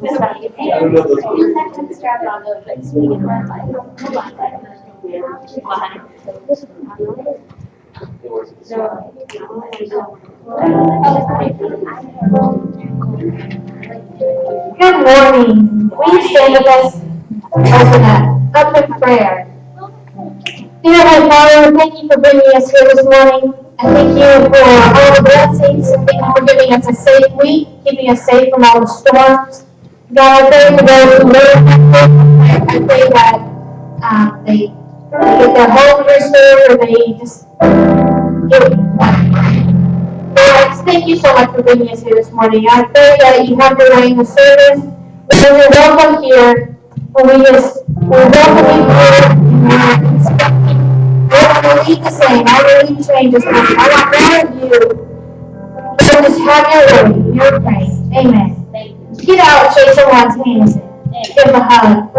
I don't know those words. Strap on those, like, swinging around like, Good morning. Will you stand with us? Open up with prayer. Dear Heavenly Father, thank you for bringing us here this morning. I thank you for all the blessings. Thank you for giving us a safe week, keeping us safe from all the storms. God, I pray for those who live. I pray that they get their homes restored, or they just get. Lord, thank you so much for bringing us here this morning. I pray that you have your way in the service. Lord, you're welcome here. We welcome you here. And we're expecting. Lord, I will leave the same. I will leave changes. I want more of you. Lord, just have your way. Your praise. Amen. Get out, shake someone's hands. Give them a hug.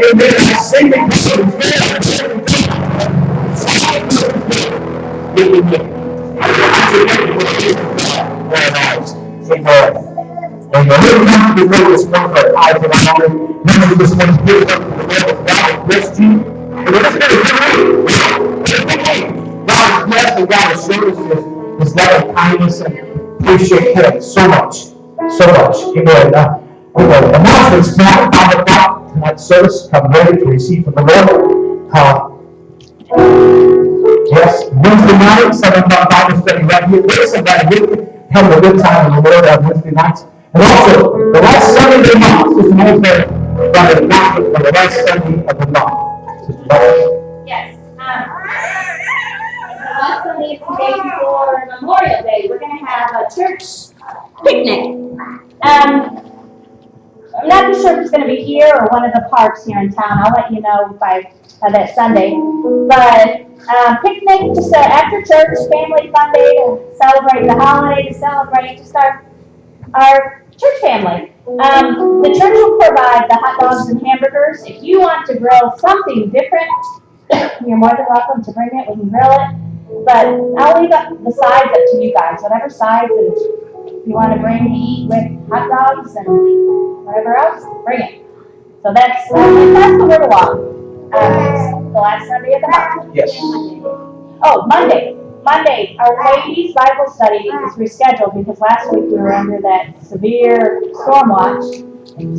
Amen. I say that Amen. And the little time before this one for eyes and I know you just want to give up to the Lord of God bless you. And it's God is blessed and God is showing his love and kindness and appreciate him so much. So much. Amen. Announcements tonight, 5 o'clock, tonight's service. Come ready to receive from the Lord. Yes, Wednesday night, 7 o'clock Bible study right here. Bring somebody with you. Have a good time in the Lord on Wednesday nights. And also, the last Sunday of the month, Sister Mosberry, by the announcement for the last Sunday of the month. Sister Mosberry. Yes. The last Sunday is the day before Memorial Day. We're going to have a church picnic. I'm not too sure if it's going to be here or one of the parks here in town. I'll let you know by that Sunday. But picnic, just after church, family fun day to celebrate the holiday, to celebrate just our church family. The church will provide the hot dogs and hamburgers. If you want to grill something different, you're more than welcome to bring it. We can grill it. But I'll leave the sides up to you guys. Whatever sides you want to bring to eat with hot dogs and whatever else, bring it. So that's the word along. The last Sunday of the month. Yes. Oh, Monday, our ladies' Bible study is rescheduled because last week we were under that severe storm watch.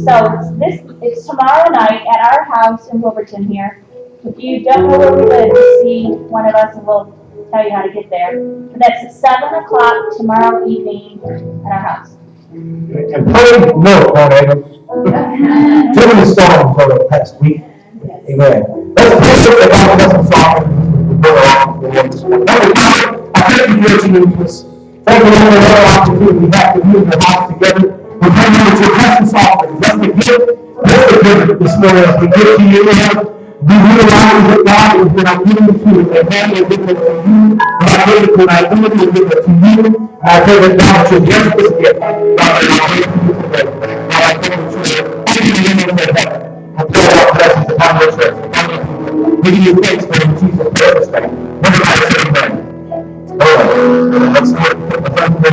So it's tomorrow night at our house in Wilburton here. If you don't know where we live, you see one of us and we'll tell you how to get there. But that's at 7 o'clock tomorrow evening at our house. And pray no tornadoes. Too many storms for the past week. Amen. Let's pray for the God bless us I thank you, Lord Jesus. Thank you, Lord, for another opportunity we have to be in your house together. We pray that your precious offering, bless the gift, bless the gift this morning as we give to you, Lord. We realize that God is when I give it to you, and man will give it to you. And I pray that when I give it, will give it to you. And I pray that God should bless this gift. God, I pray for you today. God, I pray that you will continue to make heaven. I pray our blessings upon your church. Giving you thanks for in Jesus' precious name. Everybody say amen. Let's put the front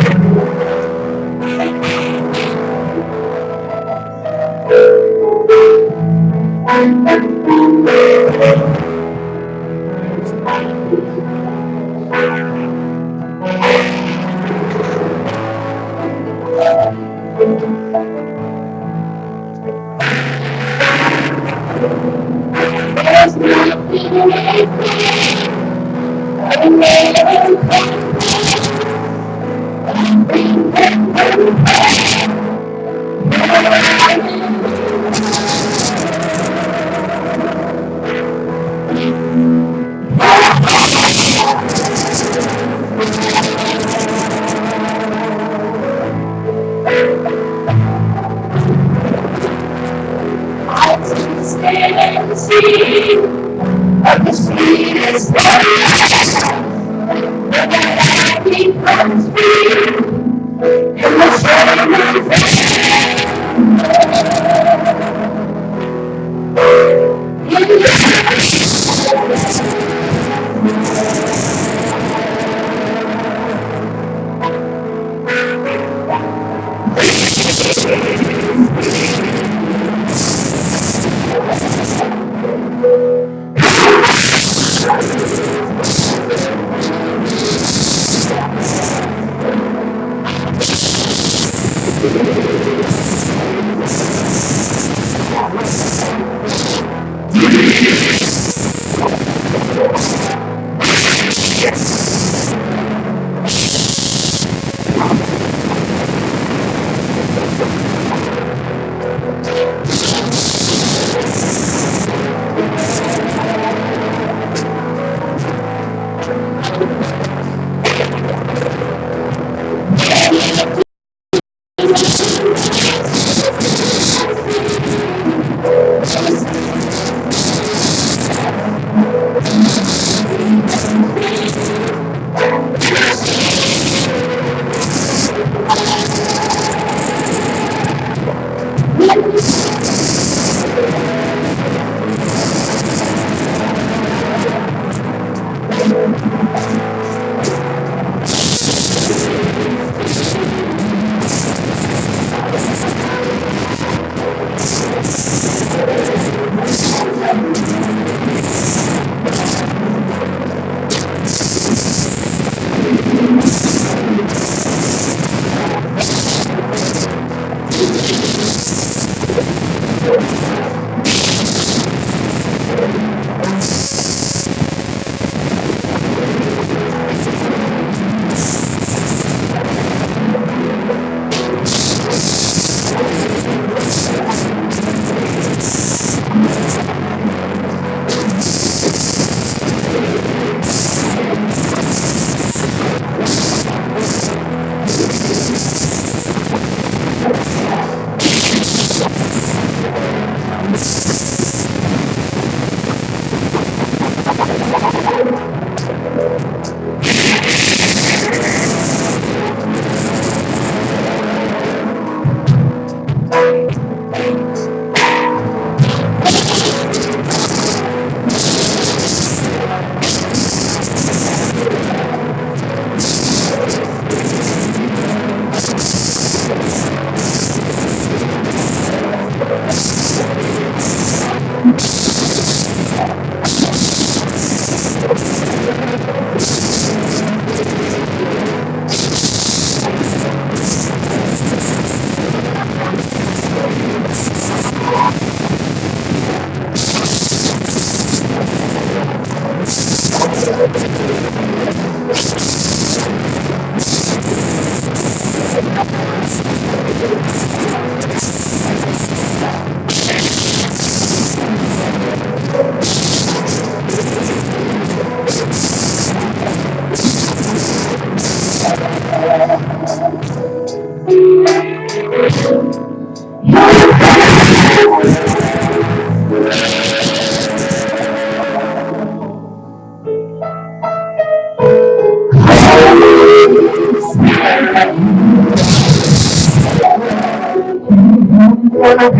Have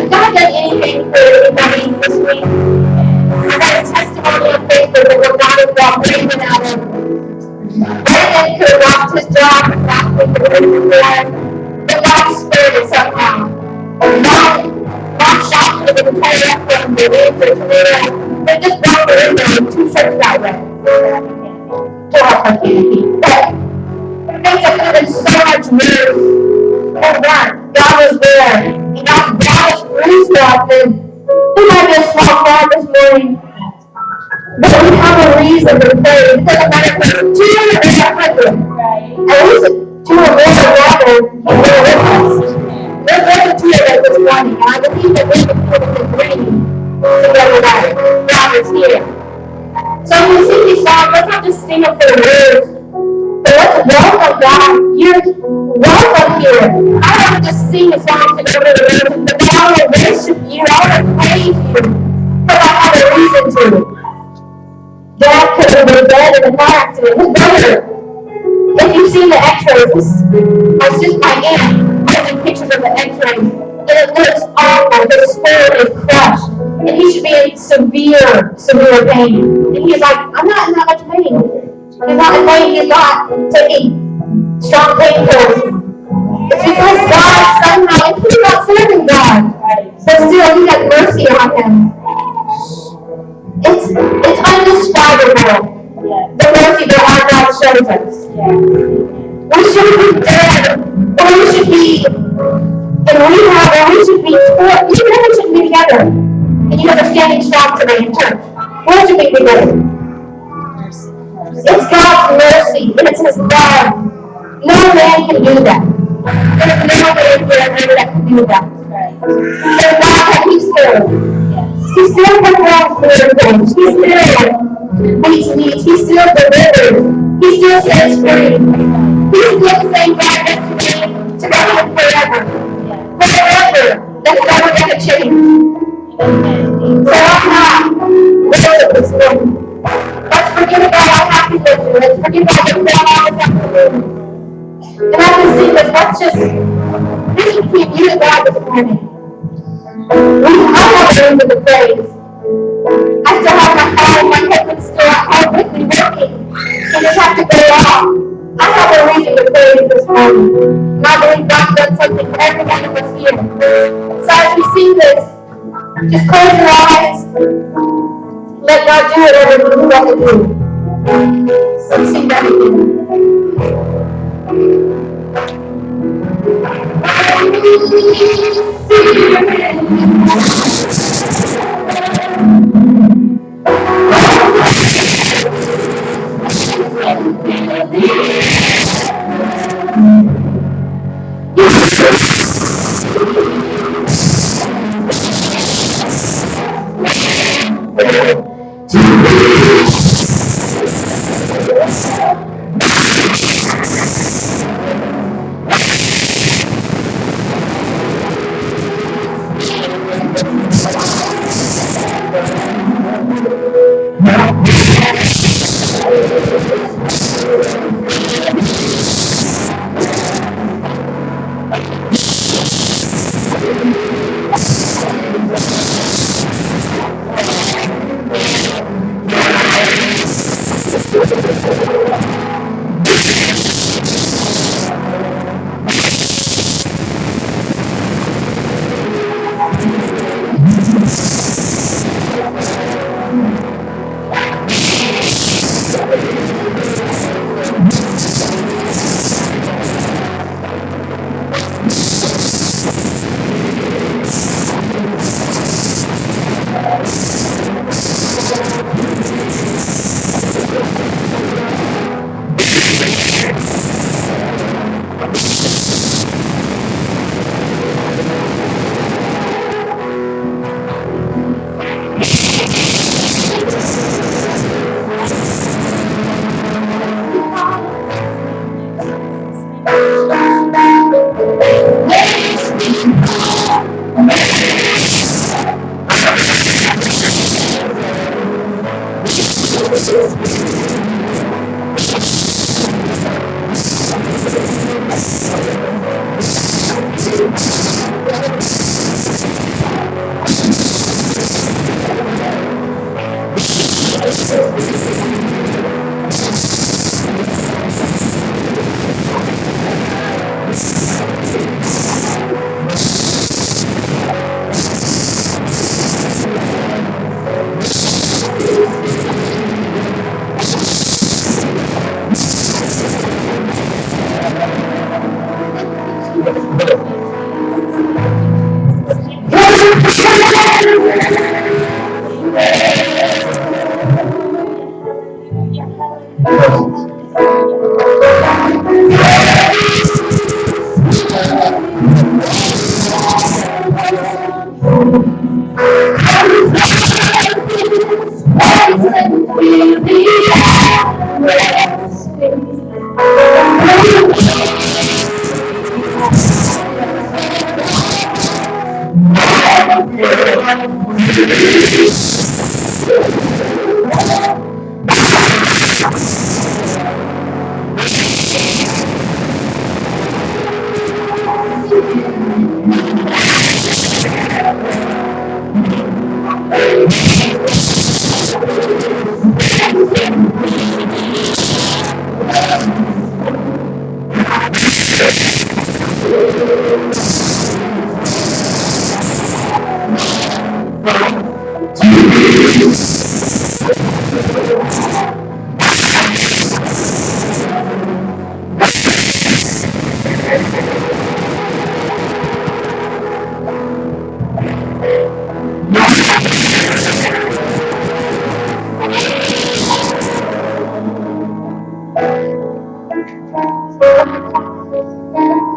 God done anything for anybody this week? I got a testimony on Facebook that where God has brought Brandon out of. Brandon could have lost his job last week or the week before, but God spared it somehow. Mom shocked with the entire effort from the wind or tornado. They just brought her in there and 2 shirts got wet. But things that could have been so much worse. Oh God, God was there. And God brought us through stuff. And it might be a small crowd this morning, but we have a reason to praise. It doesn't matter if it's 200 or 100. At least 2 or more together, He's there with us. There's a 2 of us this morning, and I believe that we're going to agree together that God is here. So when we sing these songs, let's not just sing them for the words. But let's welcome God. You're welcome here. I don't want to just sing a song to go to the words, but I want to worship you. I want to praise you. Because I have a reason to. Dad could have been dead in a car accident. His brother. If you've seen the x-rays, it's just my aunt taking pictures of the x-rays. And it looks awful. His skull is crushed. And he should be in severe, severe pain. And he's like, I'm not in that much pain. He's not in pain. He's not taking strong painkillers. It's because God somehow, and he's not serving God. But still, He has mercy on him. It's indescribable, the mercy that our God shows us. We shouldn't be dead, or we should be in rehab, or we should be torn. You know we shouldn't be together. And you guys are standing strong today in church. Where should we be together? It's God's mercy, and it's His love. No man can do that. There's no man here that can do that. There's God that He still performs miracles. He still meets needs. He still delivers. He still sets free. He's still the same God yesterday, today, and forever. Forever. That's never going to change. So I'm not worship this morning. Let's forget about our happy living. Let's forget about the bad afternoon. And I can see this. Let's just keep you to God this morning. I have a reason to praise. I still have my car and my husband's still at home with me working. He just have to go off. I have a reason to praise this morning. And I believe God's done something for every one of us here. So as we sing this, just close your eyes. Let God do whatever He wants to do. So sing that again.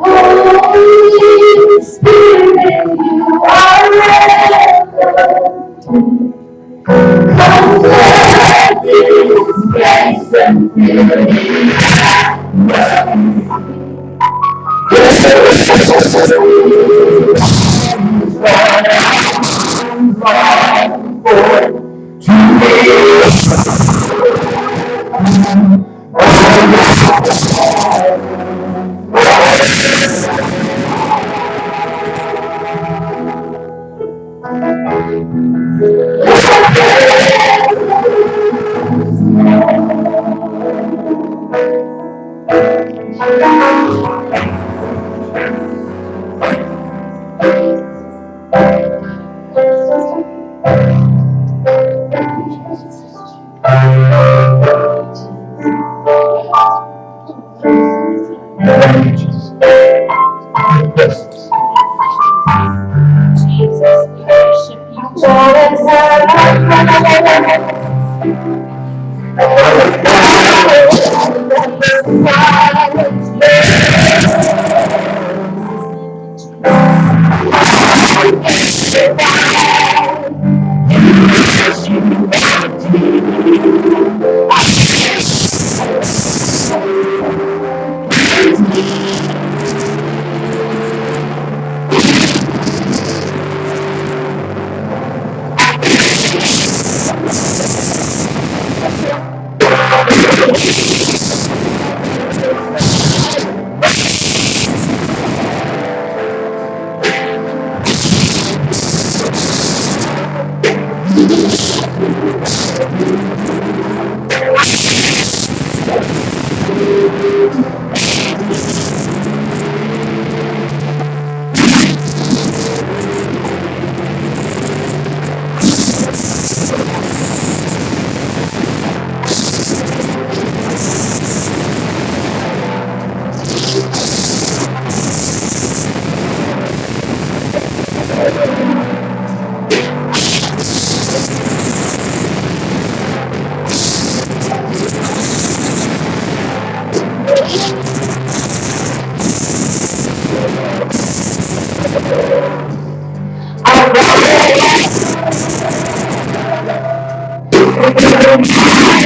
Holy Spirit, you are welcome. Come flood this place and fill the I've got a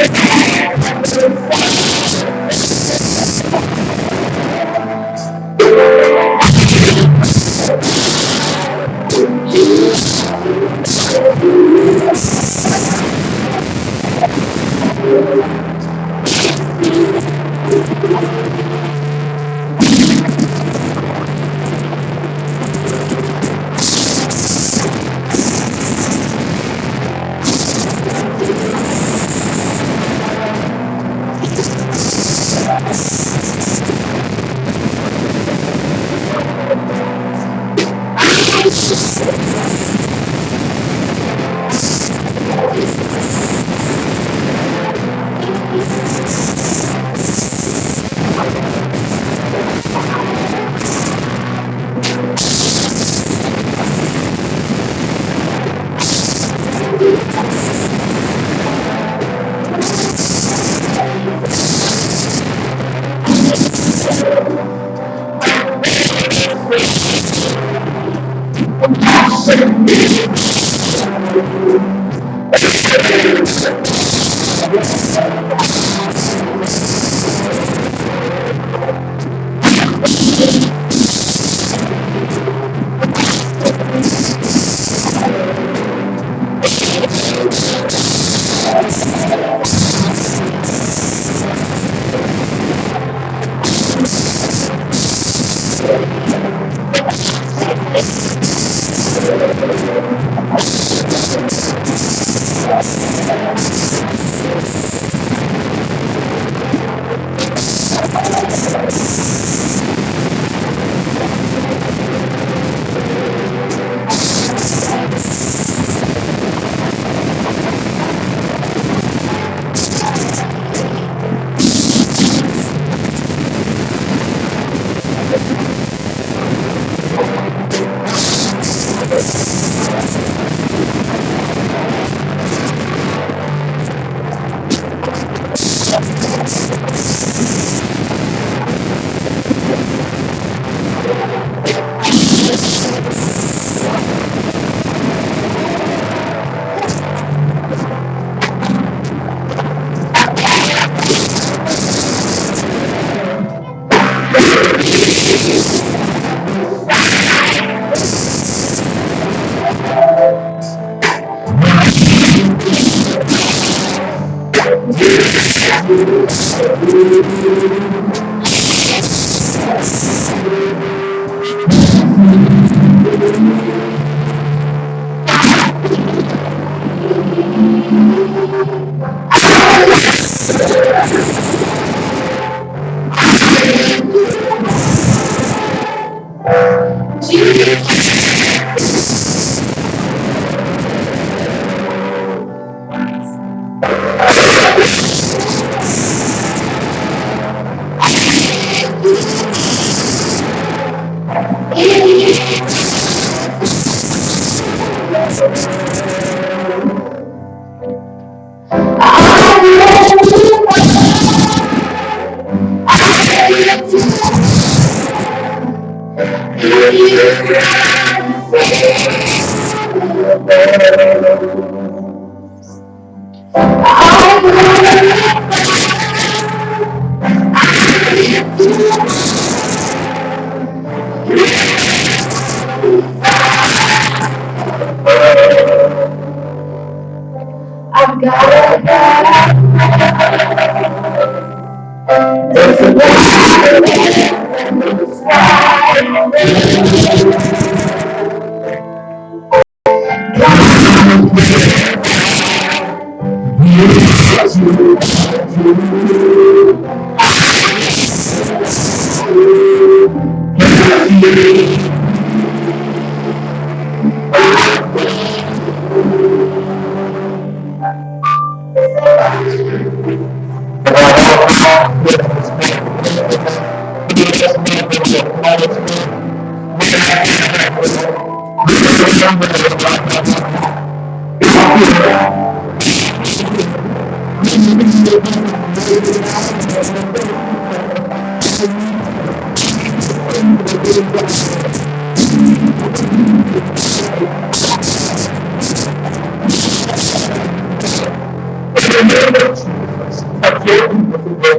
there's a the name of Jesus, touch your people today.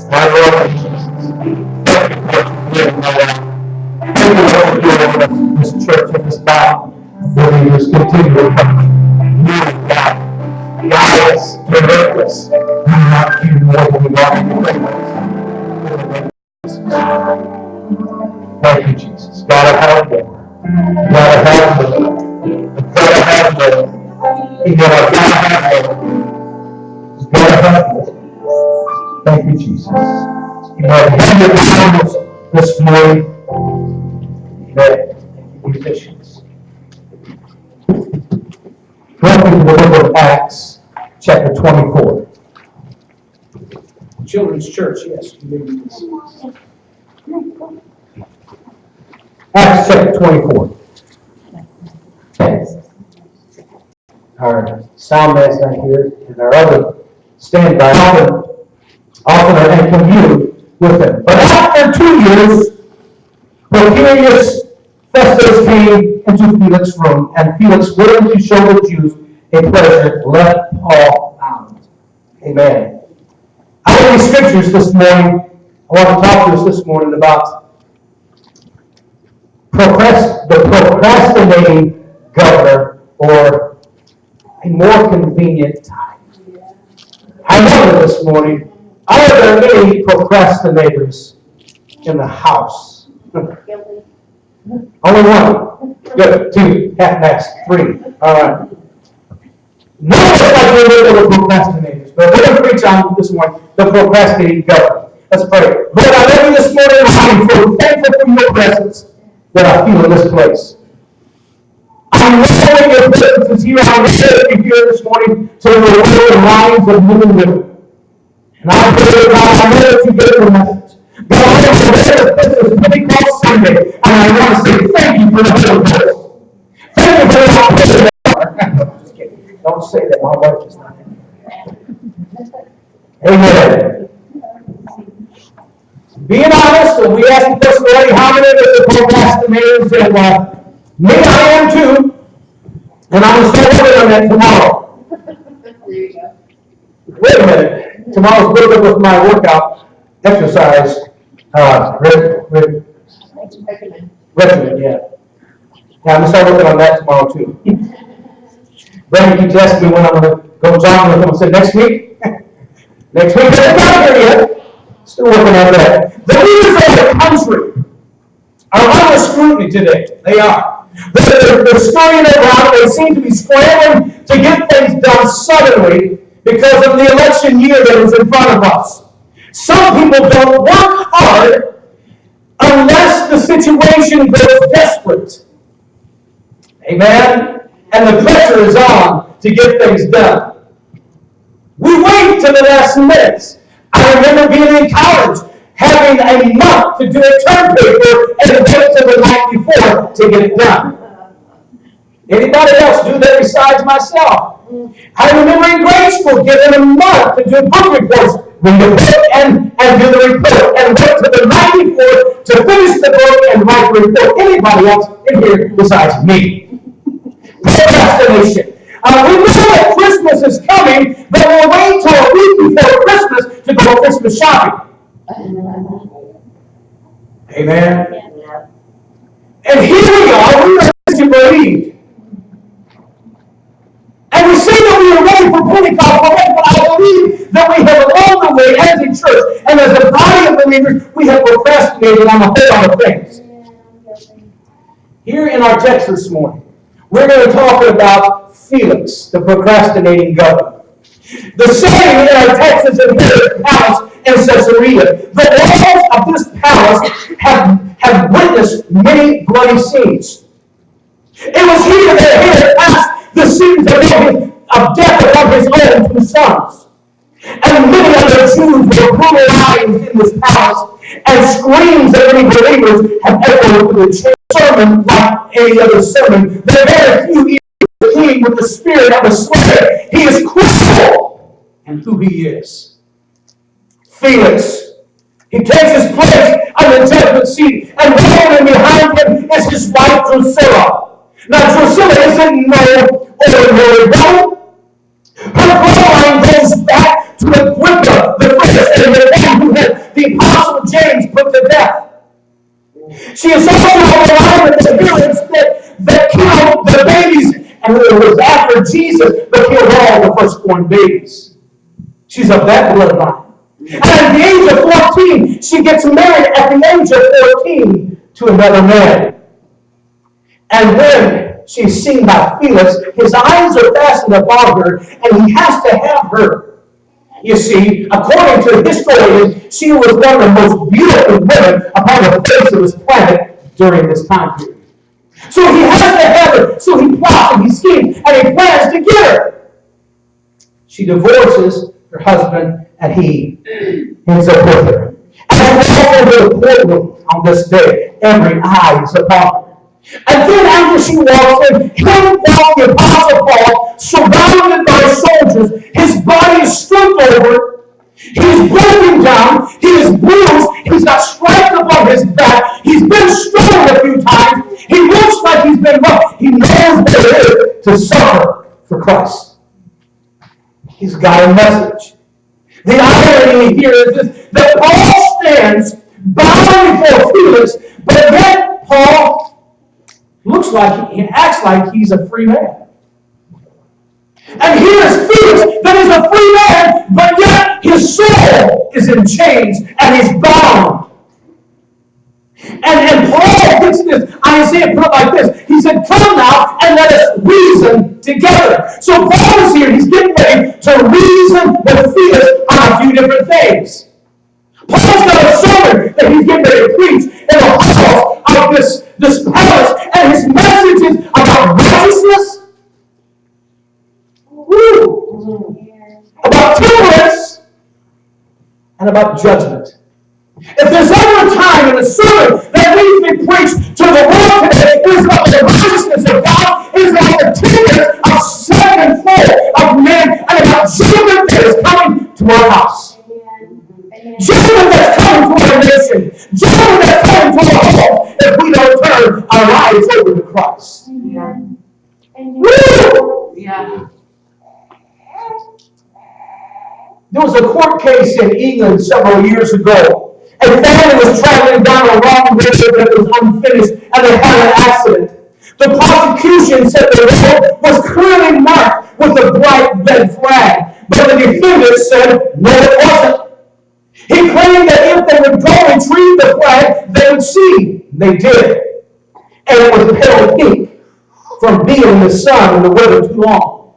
My Lord Jesus, thank you for doing my life. Thank you for doing this church and this body. Believers continue to come. You, God, guide us, direct us. We want you more than we want you. Thank you, Jesus. Gotta have them. Gotta have them. Gotta have them. You gotta have them. Gotta have them. Thank you, Jesus. You know, hand your Bibles this morning. Amen. Musicians. Welcome to the book of Acts, chapter 24. Children's Church, yes. Acts chapter 24. Our sound man's not here, and our other standby often and commune with them. But after 2 years, Porcius Festus came into Felix's room, and Felix, willing to show the Jews a pleasure, let Paul out. Amen. Out of these scriptures this morning, I want to talk to us this morning about the procrastinating governor, or a more convenient time. I wonder this morning, are there any procrastinators in the house? Only one. Good. 2, half-max, 3. All right. None of us like we're procrastinators, but we're going to preach on this morning the procrastinating governor. Let's pray. Lord, I love you this morning, and I'm so thankful for your presence that I feel in this place. I know that your presence is here. I know that you're here this morning to reward the lives of men and women. And I pray, God, I know that you gave the message. God, I know that this is Pentecost Sunday, and I want to say thank you for the Holy Ghost. Thank you for the Holy Ghost. Just kidding. Don't say that. My wife is not in here. Amen. Being honest, and we asked the person already how many of us are procrastinators, and me, I am too. And I'm going to start working on that tomorrow. There you go. Wait a minute. Tomorrow's built up with my workout exercise regimen, yeah. Yeah, I'm going to start working on that tomorrow too. Brandon keeps asking me when I'm going to go jogging with him. I said, next week? Next week? It's not here yet. Still working on that. The leaders of the country are under scrutiny today. They are. They're scurrying around. They seem to be scrambling to get things done suddenly because of the election year that is in front of us. Some people don't work hard unless the situation goes desperate. Amen? And the pressure is on to get things done. We wait till the last minute. I remember being in college, having a month to do a term paper and wait till the night before to get it done. Anybody else do that besides myself? I remember in grade school given a month to do book reports, read a book and do the report, and wait till the night before to finish the book and write the report. Anybody else in here besides me? Procrastination. We know that Christmas is coming, but we'll wait till a week before Christmas to go Christmas shopping. Amen. And here we are, we are to believe. And we say that we are ready for Pentecost, but I believe that we have along the way as a church and as a body of believers, we have procrastinated on a whole lot of things. Here in our text this morning, we're going to talk about Felix, the procrastinating governor. The saying in our text is in Herod's palace in Caesarea. The walls of this palace have witnessed many bloody scenes. It was here that Herod passed the scenes of death upon his own 2 sons. And many other Jews were brutalized in this palace, and screams of many believers have echoed through the sermon like any other sermon. There are very few even clean with the spirit of the slayer. He is cruel in who he is. Felix. He takes his place on the judgment seat, and rolling behind him is his wife Drusilla. Now Drusilla isn't no ordinary woman. Her She is also alive with the spirits that killed the babies, and it was after Jesus that killed all the firstborn babies. She's of that bloodline. And at the age of 14, she gets married at the age of 14 to another man. And when she's seen by Felix, his eyes are fastened upon her, and he has to have her. You see, according to historians, she was one of the most beautiful women upon the face of this planet during this time period. So he has to have her. So he plots and he schemes and he plans to get her. She divorces her husband and he ends up with her. As we walk into the courtroom on this day, every eye is upon her. And then after she walks in, him walks the Apostle Paul, surrounded by soldiers. His body is stripped over. He's broken down. He is bruised. He's got stripes upon his back. He's been stoned a few times. He looks like he's been rough. He knows what it is to suffer for Christ. He's got a message. The irony here is this, that Paul stands bound before Felix, but yet Paul looks like he acts like he's a free man. And here is Felix that is a free man, but yet his soul is in chains and he's bound. And Paul gets this, Isaiah put it like this. He said, come now and let us reason together. So Paul is here, he's getting ready to reason with Felix on a few different things. Paul's got a sermon that he's getting ready to preach in the hall of this palace, and his message is about righteousness, about temperance, and about judgment. If there's ever a time in the sermon that needs to be preached to the world today, it is about the righteousness of God, it is about the temperance of self-control of men, and about judgment that is coming to our house. Judgment that's coming to our nation. Judgment that's coming to our home if we don't turn our lives over to Christ. Yeah. Woo! Yeah. There was a court case in England several years ago. A family was traveling down a long road that was unfinished and they had an accident. The prosecution said the road was clearly marked with a bright red flag, but the defendant said no, it wasn't. He claimed that if they would go retrieve the flag, they would see. They did. And it was pale pink from being in the sun and the weather too long.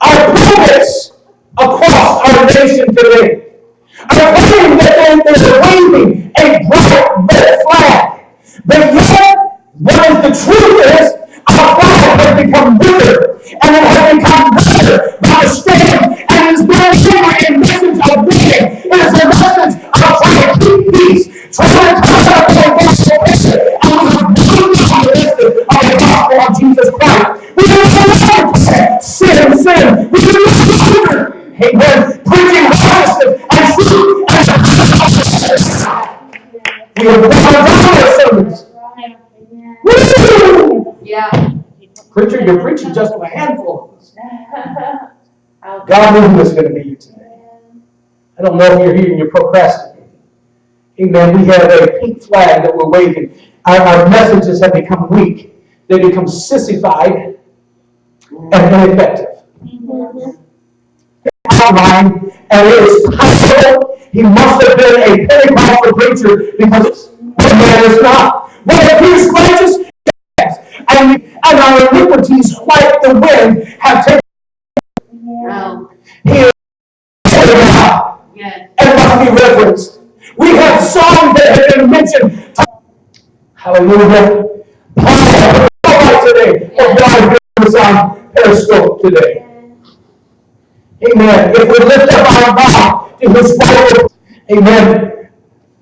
Our pulpits across our nation today are claiming that they're waving a bright red flag. But yet, what is the truth is, our flag has become withered, and it has become withered by the stand, and it is no longer a message of winning. It is a message of trying to keep peace, trying to turn up the gospel picture, and we have no message of the gospel of Jesus Christ. We don't know sin. We do not longer, amen, preaching righteousness and truth and we have brought down our sermons. Woo! Yeah. Preacher, you're preaching just a handful of us. God knew who was going to be here today. I don't know if you're here and you're procrastinating. Amen. We have a pink flag that we're waving. Our messages have become weak. They become sissified and ineffective. Outline, and it is possible he must have been a Pentecostal preacher because the man is not. But if he is righteous, yes, and our iniquities, like the wind, have taken. He is God and must be reverenced. We have songs that have been mentioned. Hallelujah. Paul today, for God is on Periscope today. Amen. If we lift up our mouth to his right, amen.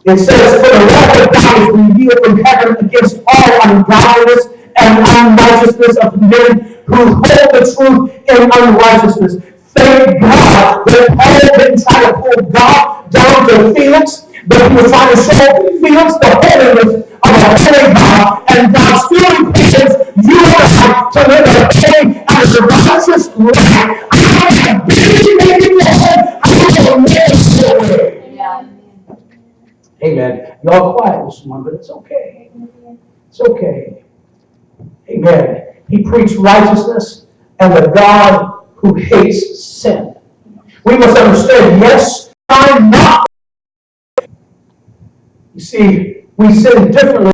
It says, for the wrath of God is revealed from heaven against all ungodliness and unrighteousness of men who hold the truth in unrighteousness. Thank God that Paul didn't try to pull God down to Felix, but he was trying to show Felix the holiness of a holy God, and God still requires you and I to live a holy and a righteous life. Amen. Y'all quiet this morning, but it's okay. It's okay. Amen. He preached righteousness and the God who hates sin. We must understand, yes, I'm not. You see, we sin differently.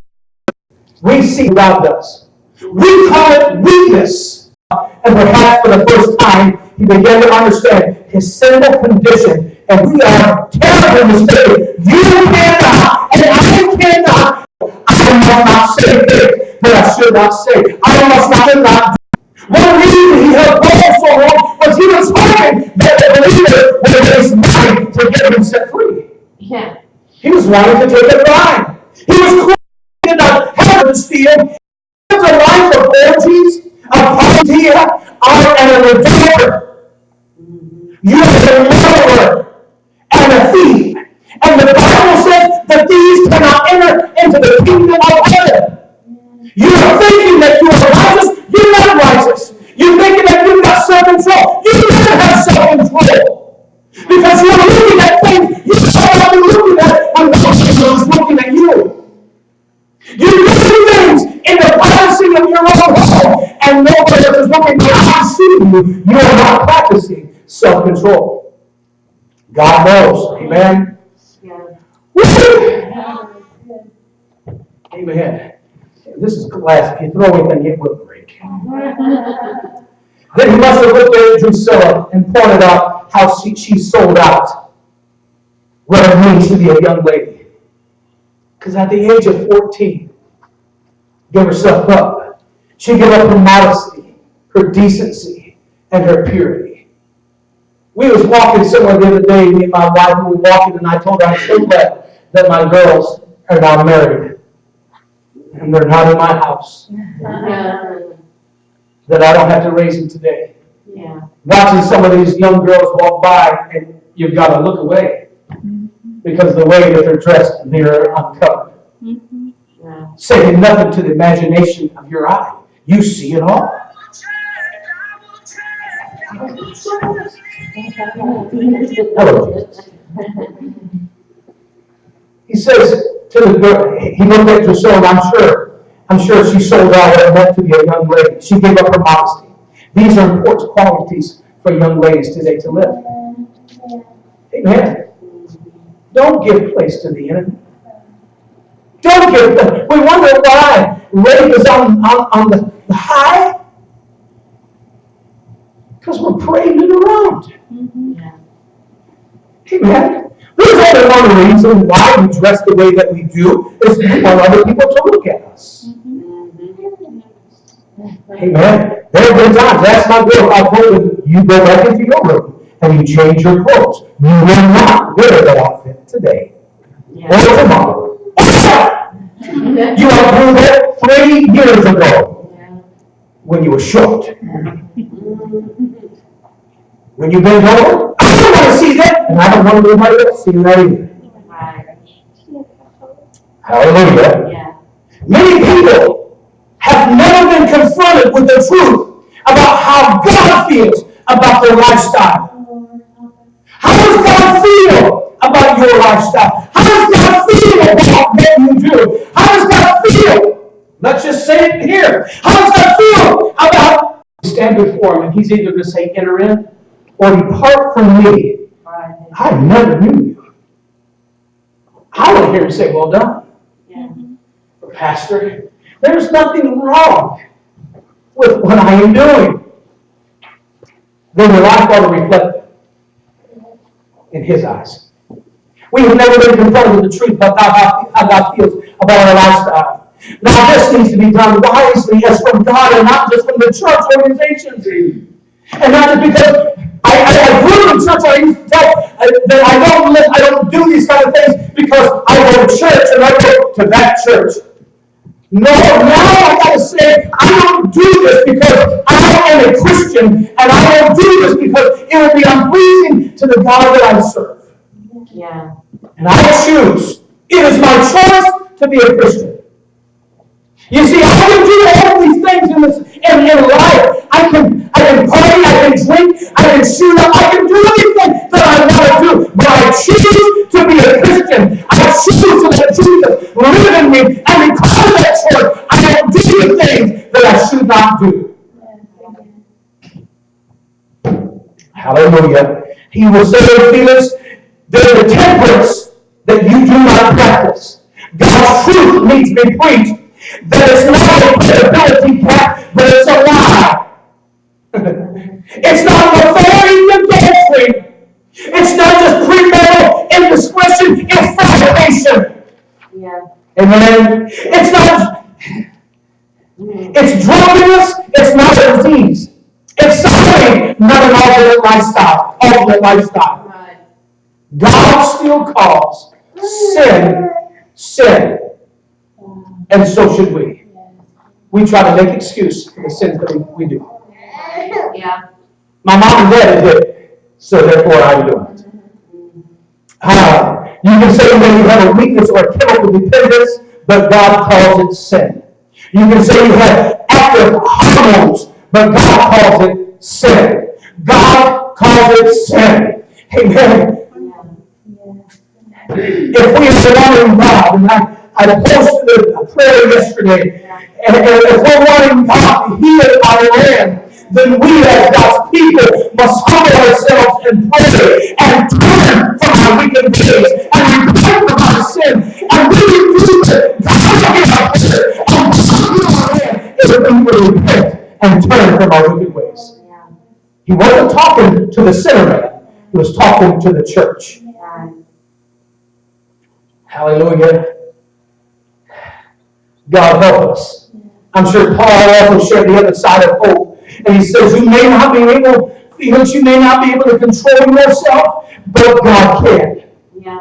We see God does. We call it weakness. And perhaps for the first time, he began to understand his sinful condition. And we are terribly mistaken. You cannot, and I cannot. I must not say things that I should not say. I must not do. One reason he held Paul so long was he was hoping that the believer would raise mind to get him set free. Yeah. He was wanting to take a bribe. He was clear he did not have to steal. He lived a life of orgies, of polygamy, and a redeemer. You are a murderer and a thief. And the Bible says that thieves cannot enter into the kingdom of heaven. You are thinking that you are righteous. You're not righteous. You're thinking that you've got self-control. You never have self-control. Because you're looking at things you should not be looking at when God is looking at you. You do things in the privacy of your own home, and nobody else is looking. But I see you. You are not practicing self-control. God knows. Amen. Yeah. Amen. This is glass. If you throw anything, it will break. Then he must have looked at Drusilla and pointed out how she sold out what it means to be a young lady. Because at the age of 14, gave herself up. She gave up her modesty, her decency, and her purity. We was walking somewhere the other day, me and my wife, we were walking, and I told her, I'm so glad that my girls are now married. And they're not in my house. That I don't have to raise them today. Yeah. Watching some of these young girls walk by, and you've got to look away. Because the way that they're dressed, they're uncovered. Yeah. Saying nothing to the imagination of your eye. You see it all. Hello, Jesus. He says to the girl, he looked at Drusilla, and I'm sure she sold out what it meant to be a young lady. She gave up her modesty. These are important qualities for young ladies today to live. Amen. Don't give place to the enemy. Don't give place. We wonder why rape is on the high. Because we're parading it around. Amen. There's only one reason why we dress the way that we do is we want other people to look at us. Amen. There have been times, that's my girl, I told her, you go back into your room and you change your clothes. You will not wear that outfit today. Or tomorrow. You outgrew that 3 years ago when you were short. When you bend over, I don't want to see that, and I don't want anybody else seeing that either. Hallelujah. Yeah. Many people have never been confronted with the truth about how God feels about their lifestyle. How does God feel about your lifestyle? How does God feel about what you do? How does God feel? Let's just say it here. How does God feel about stand before him and he's either going to say enter in or depart from me. I never knew you. I want to hear him say, well done. Yeah. Pastor, there's nothing wrong with what I am doing. Then your life ought to reflect in his eyes. We have never been confronted with the truth about how God feels about our lifestyle. Now this needs to be done wisely as from God and not just from the church organizations. And not just because I grew up in church, I used to tell that I don't do these kind of things because I go to church and I go to that church. No, now I gotta say, I don't do this because I am a Christian, and I don't do this because it will be unpleasing to the God that I serve. Yeah. And I choose. It is my choice to be a Christian. You see, I can do all these things in life. I can party, I can drink, I can shoot up, I can do anything that I want to do. But I choose to be a Christian. I choose to Hallelujah. He will say to Felix, there's a temperance that you do not practice. God's truth needs to be preached. That it's not a credibility gap, but it's a lie. It's not nefarious adultery. It's not just premarital indiscretion, it's fornication. Yeah. Amen. It's not, it's drunkenness, it's not a disease. It's something, not an alternate lifestyle. Alternate lifestyle. Right. God still calls sin, sin. And so should we. We try to make excuse for the sins that we do. Yeah. My mom and dad did it, so therefore I do it. You can say that you have a weakness or a chemical dependence, but God calls it sin. You can say you have active hormones, but God calls it sin. God calls it sin. Amen. If we are wanting God, and I posted a prayer yesterday, and if we're wanting God to heal our land, then we as God's people must humble ourselves and pray and turn from our wicked ways and repent from our sin and really do it. God will hear our prayer and heal our land if we will repent and turn from our wicked ways. He wasn't talking to the sinner man, he was talking to the church. Hallelujah. God help us. I'm sure Paul also shared the other side of hope. And he says, you may not be able, Felix, you may not be able to control yourself, but God can. Yeah.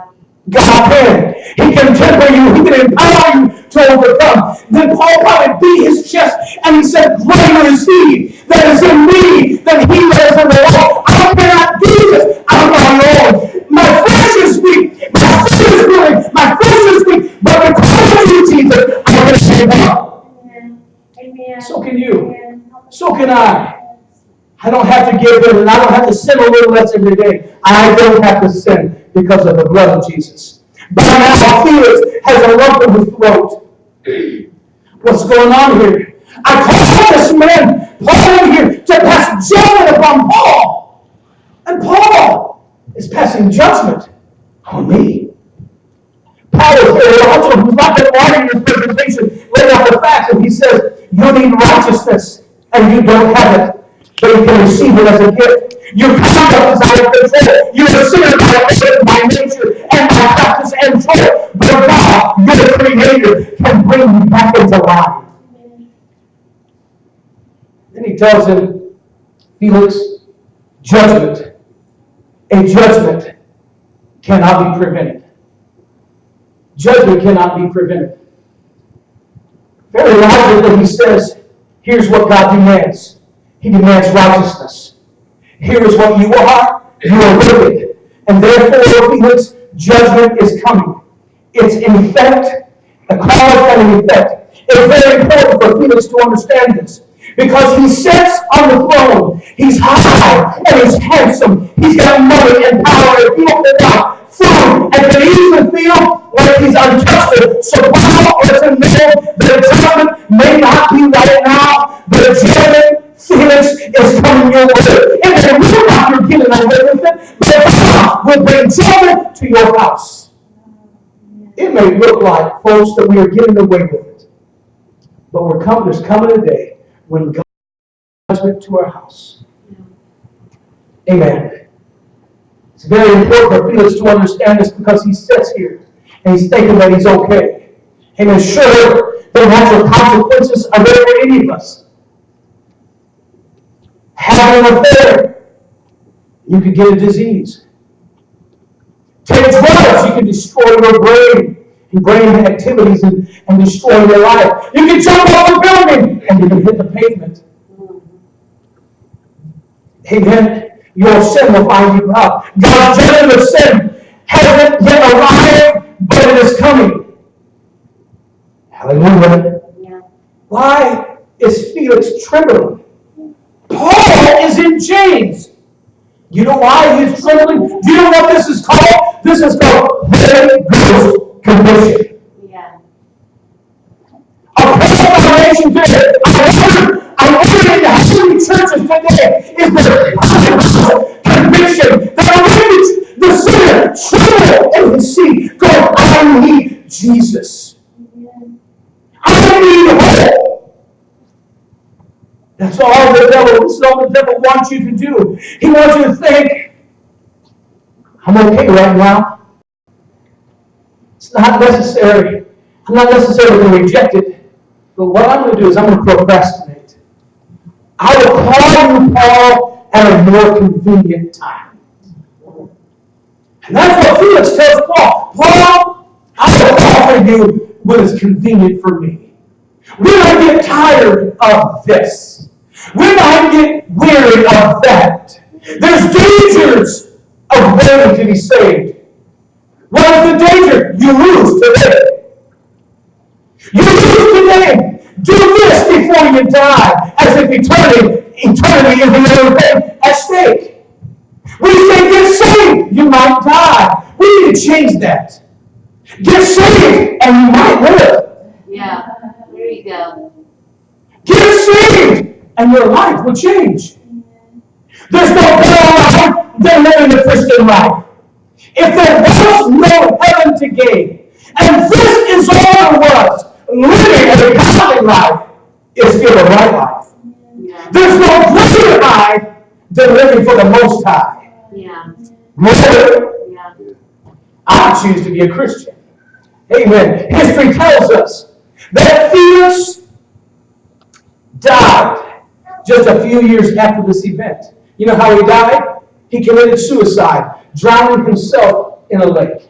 God can. He can temper you. He can empower you to overcome. Then Paul probably beat his chest and he said, greater is he that is in me than he that is in the world. I cannot do this on my own. My flesh is weak. My flesh is willing. My flesh is weak. But because of you, Jesus, I can stand up. Amen. So can you. So can I. I don't have to give in and I don't have to sin a little less every day. I don't have to sin because of the blood of Jesus. By now, Felix has a lump in his throat. What's going on here? I call this man, Paul, in here to pass judgment upon Paul. And Paul is passing judgment on me. Paul is theologian who's not been writing his presentation, laying out the facts, and he says, you need righteousness, and you don't have it, but you can receive it as a gift. Your conduct is out of control. You're a sinner by nature and by practice and choice. But God, your Creator, can bring you back into life. Then he tells him, Felix, judgment, a judgment cannot be prevented. Judgment cannot be prevented. Very logically, he says, here's what God demands. He demands righteousness. Here is what you are. You are wicked. And therefore, Felix, judgment is coming. It's in effect, a cause and an effect. It's very important for Felix to understand this. Because he sits on the throne. He's high and he's handsome. He's got money and power and people that got food and can easily feel like he's untouchable. So while it's in the middle, the judgment may not be right now, but judgment, Felix, is coming your way. And it may look like you're getting away with it, but God will bring judgment to your house. It may look like, folks, that we are getting away with it. But there's coming a day when God brings judgment to our house. Amen. It's very important for Felix to understand this because he sits here and he's thinking that he's okay. Amen. Sure, there are natural consequences are there for any of us. Having an affair, you could get a disease. Take drugs, you can destroy your brain and brain activities and destroy your life. You can jump off a building and you can hit the pavement. Amen. Your sin will find you out. God's judgment of sin hasn't yet arrived, but it is coming. Hallelujah. Yeah. Why is Felix trembling? Paul is in chains. You know why he's trembling? Do you know what this is called? This is called Holy Ghost conviction. Yeah. A proclamation today. I wonder in how many churches today is there I need Jesus. I need hope. That's all the devil, this is all the devil wants you to do. He wants you to think, I'm okay right now. It's not necessary. I'm not necessarily going to reject it. But what I'm going to do is I'm going to procrastinate. I will call you, Paul, at a more convenient time. And that's what Felix tells Paul. Paul, I will call for you when it's convenient for me. When I get tired of this. When I get weary of that. There's dangers of waiting to be saved. What is the danger? You lose today. You lose today. Do this before you die, as if eternity is the only thing at stake. We say get saved, you might die. We need to change that. Get saved, and you might live. Yeah, there you go. Get saved, and your life will change. There's no better life than living the Christian life. If there was no heaven to gain, and this is all there was, living a godly life is still a right life. Yeah. There's no greater high than living for the Most High. Yeah. More, Yeah. I choose to be a Christian. Amen. History tells us that Felix died just a few years after this event. You know how he died? He committed suicide, drowning himself in a lake.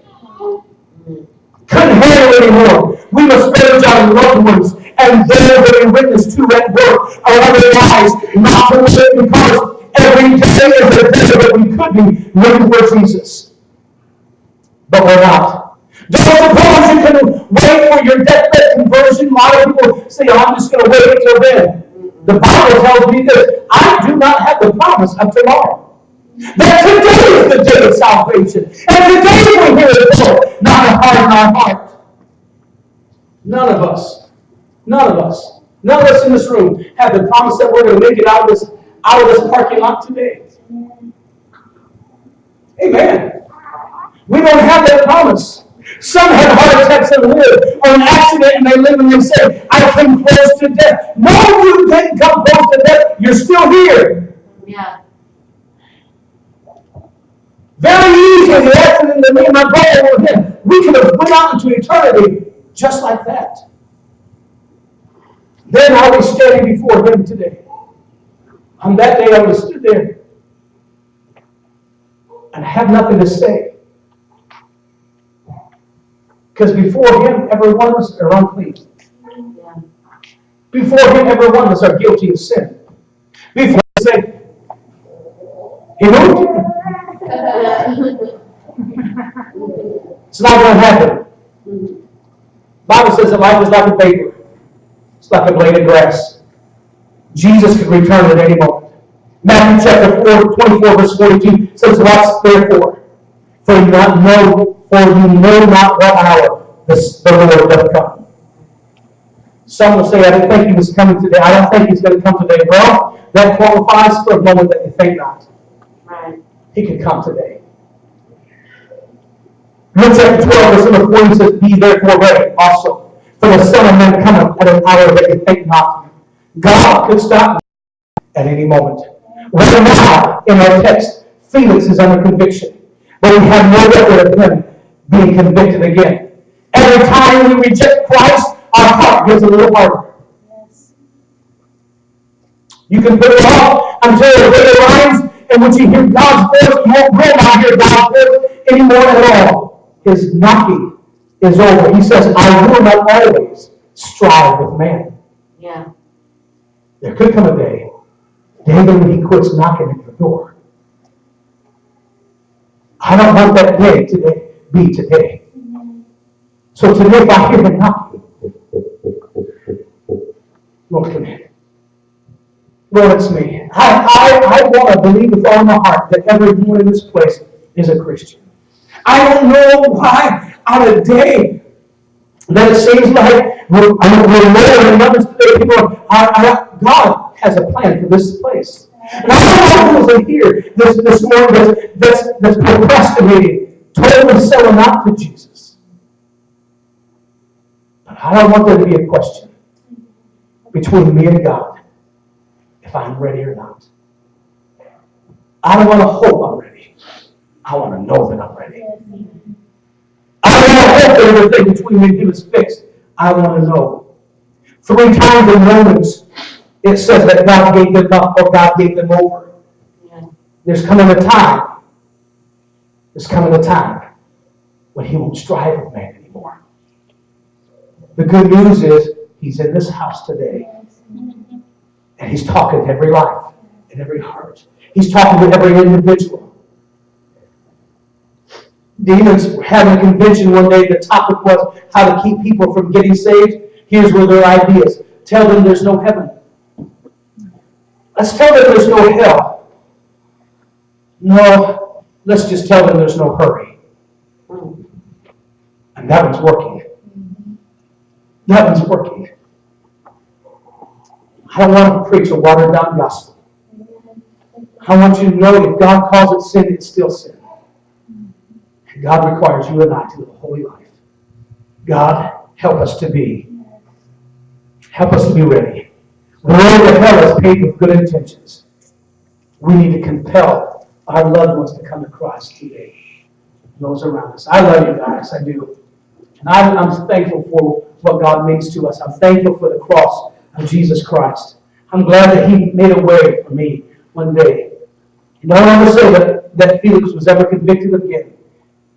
Couldn't handle it anymore. We must urge our loved ones and those that we witness to at work or other lives not to live, because every day is a day that we could be living for Jesus. But we're not. Don't suppose you can wait for your deathbed conversion. A lot of people say, oh, I'm just going to wait until then. The Bible tells me this: I do not have the promise of tomorrow. That today is the day of salvation. And today we hear it so, not a heart in our heart. None of us in this room have the promise that we're going to make it out of this parking lot today. Amen. We don't have that promise. Some have heart attacks and live, or an accident and they live and they say, I came close to death. No, you didn't come close to death. You're still here. Yeah. Very easily, the accident that me and my brother were in, we could have went out into eternity just like that. Then are we standing before him today? On that day I would have stood there and have nothing to say. Because before him, every one of us are unclean. Yeah. Before him, every one of us are guilty of sin. Before he say, he moved. It's not going to happen. The Bible says that life is like a vapor. It's like a blade of grass. Jesus could return at any moment. Matthew chapter 24, verse 42 says, watch therefore, for you know not what hour the Lord doth come. Some will say, I didn't think he was coming today. I don't think he's going to come today. Well, that qualifies for a moment that you think not. Right. He could come today. Luke chapter 12, verse number 40 says, be therefore ready also, for the Son of Man cometh at an hour that you think not. God could stop at any moment. Right now, in our text, Felix is under conviction, but we have no record of him being convicted again. Every time we reject Christ, our heart gets a little harder. You can put it off until the day arrives, and when you hear God's voice, you will not hear God's voice anymore at all. His knocking is over. He says, I will not always strive with man. Yeah. There could come a day when he quits knocking at your door. I don't want that day to be today. So today, if I hear him knocking, Lord, come in. Lord, it's me. I want to believe with all my heart that everyone in this place is a Christian. I don't know why on a day that it seems like we're lower than others today. People God has a plan for this place. And I don't know who's in here this morning that's procrastinating, totally selling out to Jesus. I don't want there to be a question between me and God if I'm ready or not. I don't want to hope I'm ready. I want to know that I'm ready. I don't want to hope that everything between me and Him is fixed. I want to know. 3 times in Romans, it says that God gave them up or God gave them over. There's coming a time when He won't strive with man anymore. The good news is He's in this house today. And He's talking to every life and every heart. He's talking to every individual. Demons were having a convention one day. The topic was how to keep people from getting saved. Here's where their ideas. Tell them there's no heaven. Let's tell them there's no hell. No, let's just tell them there's no hurry. And that one's working. That one's working. I don't want to preach a watered down gospel. I want you to know if God calls it sin, it's still sin. And God requires you and I to live a holy life. God, help us to be ready. The road to hell is paved with good intentions. We need to compel our loved ones to come to Christ today. Those around us. I love you guys, I do. And I'm thankful for what God means to us. I'm thankful for the cross of Jesus Christ. I'm glad that He made a way for me one day. And don't ever say that Felix was ever convicted again.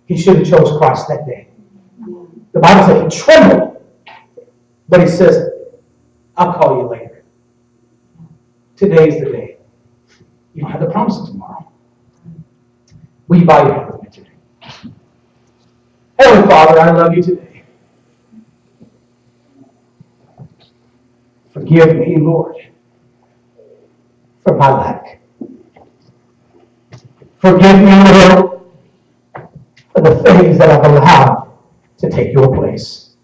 He should have chose Christ that day. The Bible says he trembled. But he says, I'll call you later. Today's the day. You don't have the promise of tomorrow. Will you bow your head with me today? Heavenly Father, I love you today. Forgive me, Lord, for my lack. Forgive me, Lord, for the things that I've allowed to take your place.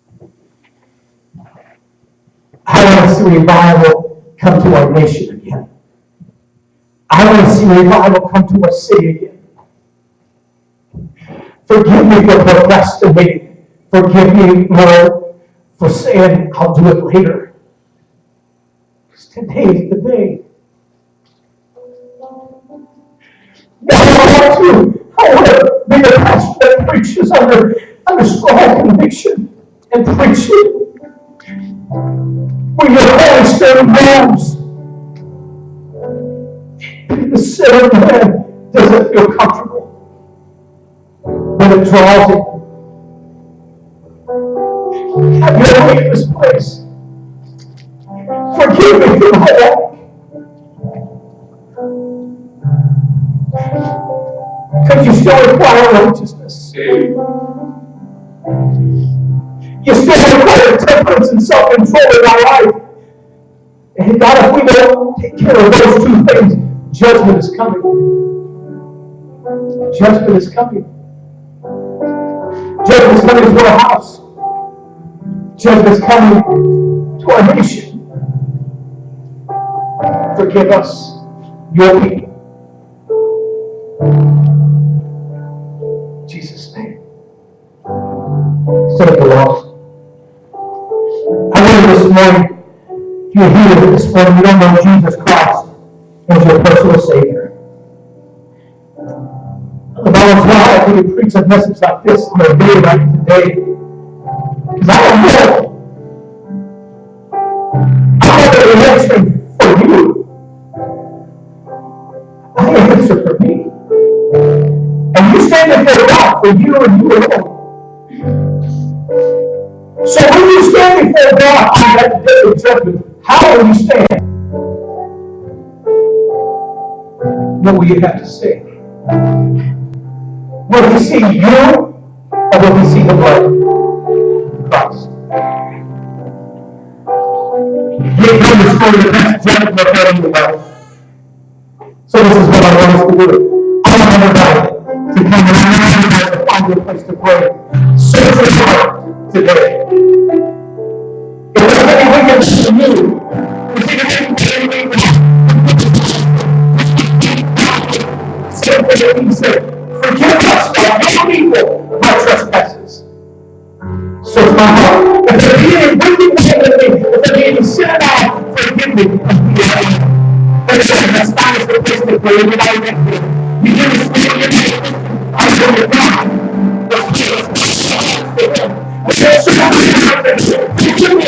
I want to see revival come to our nation again. I want to see revival come to our city again. Forgive me for procrastinating. Forgive me, Lord, for saying I'll do it later. Because today is the day. I want to be the pastor that preaches under strong conviction and preaching where your Holy Spirit moves. The sinner man doesn't feel comfortable, but it draws him. Have your way in this place. Forgive me for my lack. Because you still require righteousness. You still require temperance and self-control in our life. And God, if we don't take care of those 2 things, judgment is coming. Judgment is coming. Judgment is coming to our house. Judgment is coming to our nation. Forgive us, your people. In Jesus' name. Thank you, Lord. I know this morning, if you're here this morning, you don't know Jesus Christ as your personal Savior. The Bible why I can preach a message like this on a day like today. Because I don't know. I have an answer for you. I have an answer for me. And you stand before God for you and you alone. So when you stand before God on that day of judgment, how will you stand? What will you have to say? Will he see you, or will he see the blood of Christ? You can't destroy the next judgment of God. So this is what I want us to do. I want everybody to come and find your place to pray. Search your heart today. If there's any wickedness in you, simply he said, forgive us, our people, of our trespasses. Search my heart. If there's any wicked way with me, if there's any sin in my, forgive me. That's not a statistic for everybody next to you. You didn't speak your name. I'm going to die. But there's somebody out there. You give me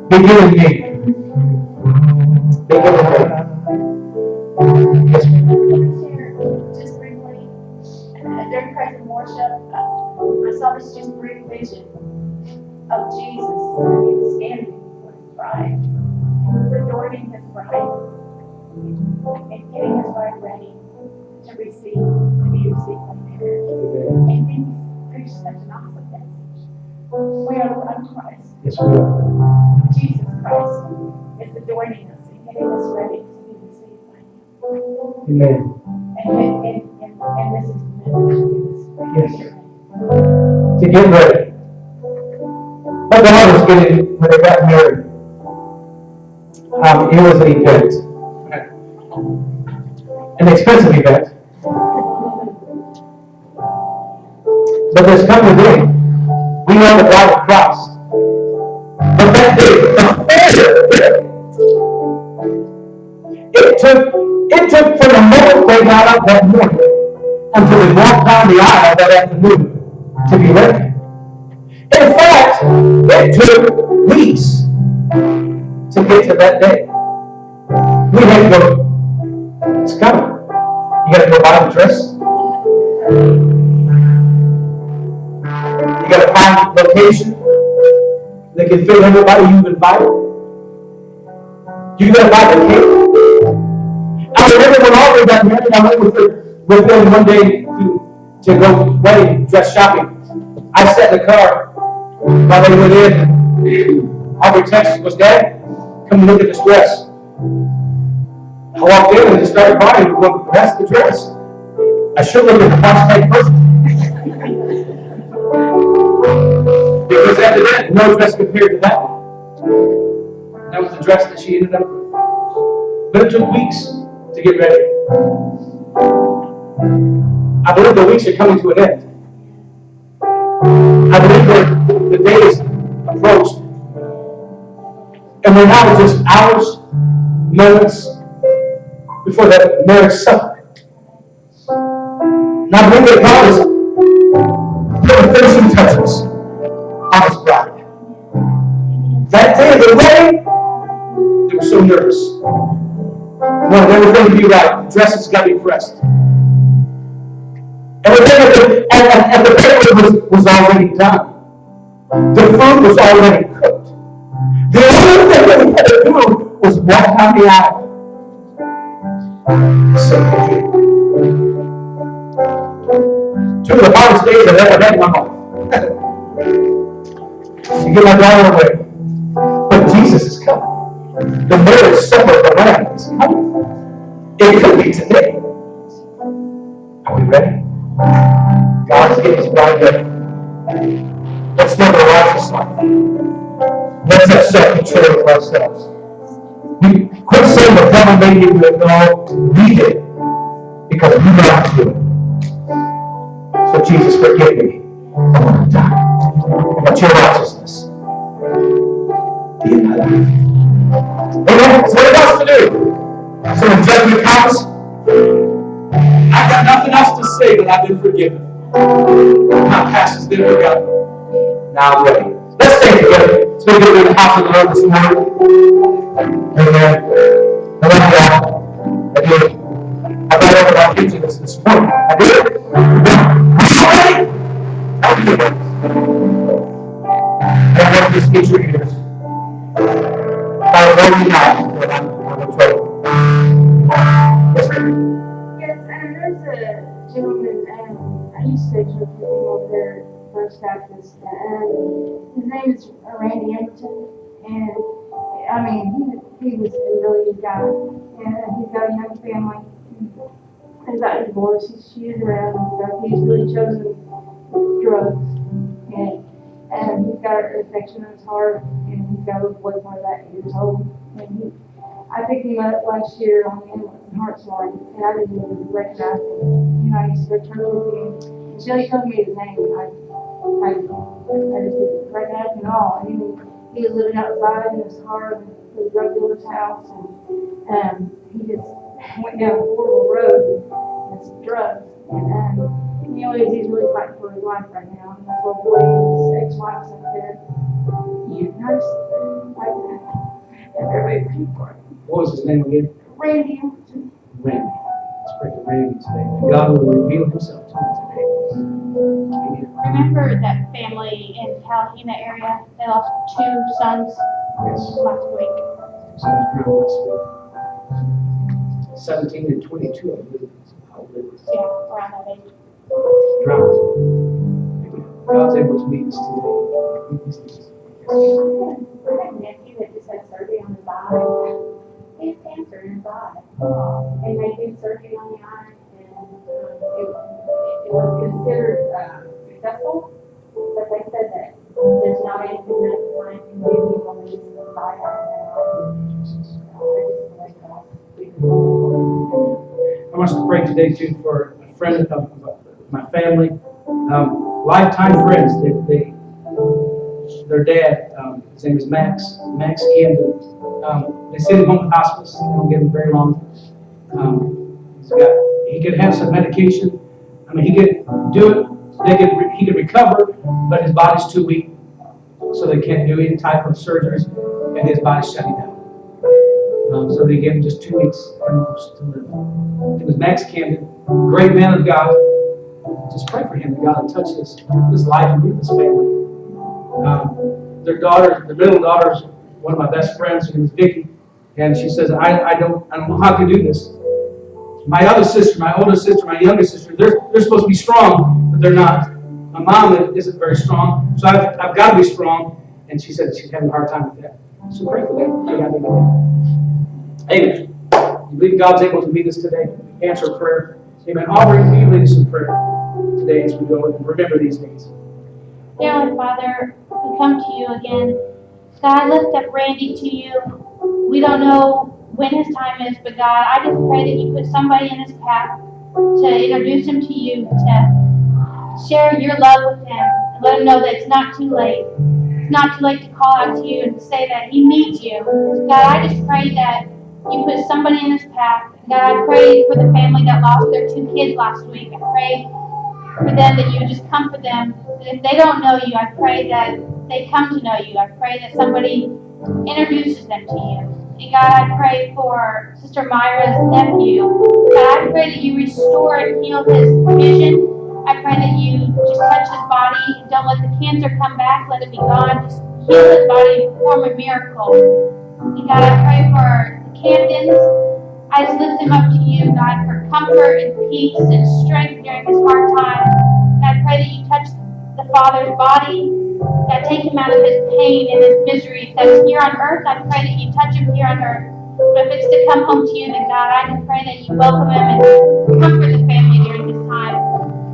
Beginning me. Beginning me. Yes, ma'am. Share just briefly, during praise and worship, I saw this just brief vision of Jesus. And he was standing before his bride. And he was adorning his bride and getting his bride ready to receive, to be received by marriage. And then he preached such an awesome message. We are one Christ. Yes, we are. Jesus Christ is adorning us and getting us ready to be received by him. Amen. And this is the message. Yes. To get ready. My daughter was getting, when they got married, it was an event. An expensive event. But there's coming a day. We are the bride of Christ. But that day, it took from the moment they got up that morning until they walked down the aisle that afternoon to be ready. In fact, it took weeks to get to that day. We had to go, it's coming. You got to go buy the dress. You got to find a location that can fit everybody you've invited. You got to buy the cake. I remember when Aubrey got married, I went with them one day to go wedding dress shopping. I sat in the car while they went in. Aubrey texted was, "Dad, come look at this dress." I walked in and just started buying. Well, that's the dress. I should look at the price tag first. Because after that, no dress compared to that one. That was the dress that she ended up with. But it took weeks to get ready. I believe the weeks are coming to an end. I believe that the days approached. And we're now just hours, moments before that marriage supper. And I believe that God is putting finishing touches on his bride. That day of the wedding, they were so nervous. Wanted everything to be right. The dresses got to be pressed. Everything at the banquet was already done. The food was already cooked. The only thing that we had to do was walk down the aisle. So, two of the hardest days I've ever had in my life. To get my daughter away. But Jesus is coming. The marriage supper of the Lamb is coming. It could be today. Are we ready? God's getting his bride ready. Let's live a righteous life. Let's have self-control of ourselves. We quit saying the devil made you do it. No, we did it. Because we know how to do it. So Jesus, forgive me for what I've done. But your righteousness be in my life. Amen. That's what it wants to do. So when judgment comes, I've got nothing else to say but I've been forgiven. My past has been forgotten. Now I'm ready. Let's stay together. Let's go to the house of the Lord this morning. Amen. I love y'all. I did. I thought about preaching this morning. I did. Are you ready? I want to speak to your ears. I know you now when I'm in trouble. Yes, ma'am. Yes, there's a gentleman, I used to church with him over there, First Baptist, and his name is Randy Emerton, and I mean, he was a really good guy, and he's got a young family, he's got a divorce, he's cheated around and stuff, he's really chosen drugs, and he's got an infection in his heart, and he's got a little boy 1 of that years old, and I picked him up last year on the ambulance in Hartsline, and I didn't even recognize him. You know, I used to go to church with him. Until he told me his name, I just didn't recognize him at all. And he was living outside in his car in the drug dealer's house, and he just went down a horrible road and it's drugs. And you know, he's really fighting for his life right now. And that's what boy, his ex-wife's up there. And I just like that. Everybody pray for him. What was his name again? Randy Hamilton. Randy. Let's pray for Randy today. God will reveal himself to him today. Amen. Remember that family in Talahena area? They lost 2 sons Yes. last week. So it was drowned last week. 17 and 22, I believe. Yeah, around that age. Drowned. Amen. God's able to meet us today. Meet these needs. I had a nephew that just had surgery on his eye. He had cancer in his eye. And they did surgery on the eye, and it was considered successful. But they said that there's not anything that science can do on these eye. I want us to pray today too for a friend of my family, lifetime friends. Their dad, his name is Max Camden. They send him home with hospice. They don't give him very long. He could have some medication. I mean, he could do it. He could recover, but his body's too weak, so they can't do any type of surgeries, and his body's shutting down. So they give him just 2 weeks at most to live. It was Max Camden, great man of God. Just pray for him that God will touch his life and be with his family. Their middle daughter is one of my best friends. Her name is Vicky, and she says, I don't know how I can do this. My other sister, my older sister, my younger sister, they're supposed to be strong, but they're not. My mom isn't very strong, so I've got to be strong. And she said she's having a hard time with that. So pray for them. They got to do that. Amen. You believe God's able to meet us today? Answer prayer. Amen. Aubrey, will you lead us in prayer today as we go and remember these days? Dear Heavenly Father, we come to you again. God, I lift up Randy to you. We don't know when his time is, but God, I just pray that you put somebody in his path to introduce him to you, to share your love with him, and let him know that it's not too late. It's not too late to call out to you and to say that he needs you. God, I just pray that you put somebody in his path. God, I pray for the family that lost their 2 kids last week. I pray for them that you just comfort them. If they don't know you, I pray that they come to know you. I pray that somebody introduces them to you. And God, I pray for Sister Myra's nephew. God, I pray that you restore and heal his vision. I pray that you just touch his body. Don't let the cancer come back. Let it be gone. Just heal his body and perform a miracle. And God, I pray for the Camdens. I just lift them up to you, God, for comfort and peace and strength during this hard time. And I pray that you touch the father's body. God, take him out of his pain and his misery that's here on earth. I pray that you touch him here on earth. But if it's to come home to you, then God, I just pray that you welcome him and comfort the family during this time.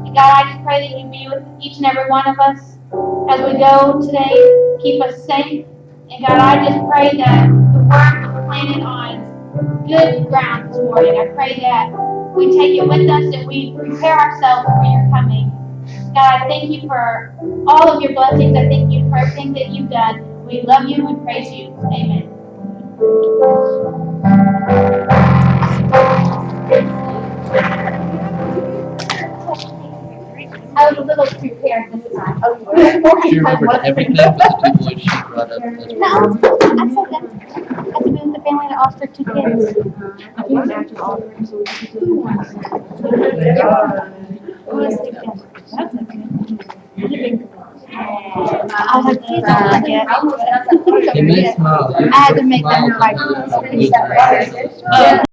And God, I just pray that you be with each and every one of us as we go today. Keep us safe. And God, I just pray that the word was planted on good ground this morning. I pray that we take it with us and we prepare ourselves for your coming. God, I thank you for all of your blessings. I thank you for everything that you've done. We love you and we praise you. Amen. I was a little prepared this time. She remembered everything but the 2 boys she brought up. No, I said that. I said the family that lost their 2 kids. I had kids on my guess. They may smile. I had to make them like pretty separate.